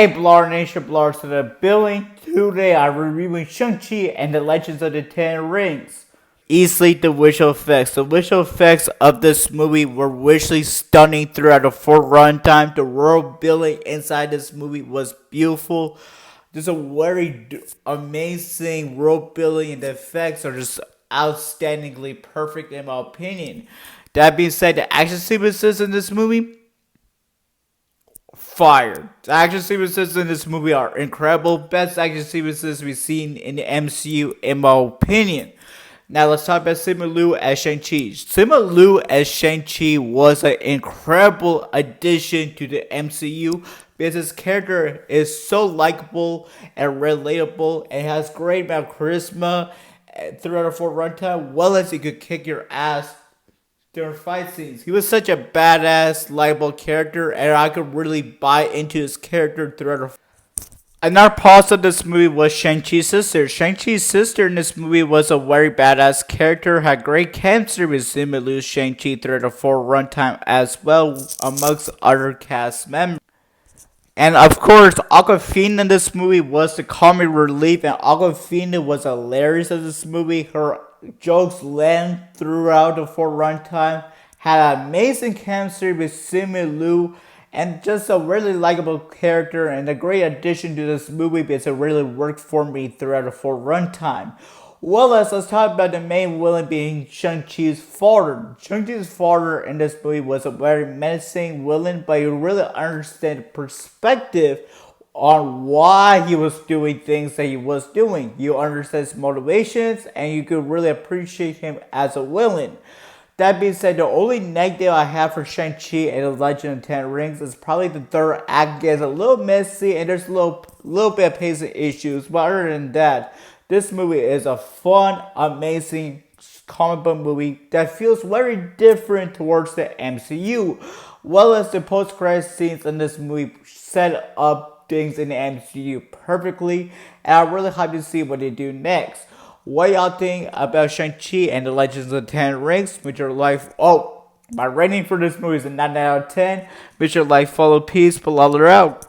Hey Blar Nation, Blar to the building. Today I'm reviewing Shang-Chi and the Legends of the Ten Rings. Easily the visual effects. The visual effects of this movie were visually stunning throughout the full runtime. The world building inside this movie was beautiful. There's a very amazing world building and the effects are just outstandingly perfect in my opinion. That being said, the action sequences in this movie fire. The action sequences in this movie are incredible. Best action sequences we've seen in the MCU, in my opinion. Now let's talk about Simu Liu as Shang-Chi. Simu Liu as Shang-Chi was an incredible addition to the MCU because his character is so likable and relatable and has great amount of charisma throughout the full runtime, well as he could kick your ass during fight scenes. He was such a badass, likable character, and I could really buy into his character throughout the. Another part of this movie was Shang-Chi's sister. Shang-Chi's sister in this movie was a very badass character, had great chemistry with Simu Liu's Shang-Chi throughout the full runtime as well, amongst other cast members. And of course, Awkwafina in this movie was the comic relief, and Awkwafina was hilarious in this movie. Her jokes land throughout the full runtime, had an amazing chemistry with Simu Liu, and just a really likable character and a great addition to this movie because it really worked for me throughout the full runtime. Well, let's talk about the main villain being Shang-Chi's father. Shang-Chi's father in this movie was a very menacing villain, but you really understand the perspective on why he was doing things that he was doing. You understand his motivations, and you could really appreciate him as a villain. That being said, the only negative I have for Shang-Chi and the Legend of Ten Rings is probably the third act gets a little messy and there's a little bit of pacing issues. But other than that, this movie is a fun, amazing comic book movie that feels very different towards the MCU. Well as the post-credit scenes in this movie set up things in the MCU perfectly, and I'm really happy to see what they do next. What y'all think about Shang-Chi and the Legends of the Ten Rings? With your life, my rating for this movie is a 9 out of 10. With your life, follow, peace, Palala out.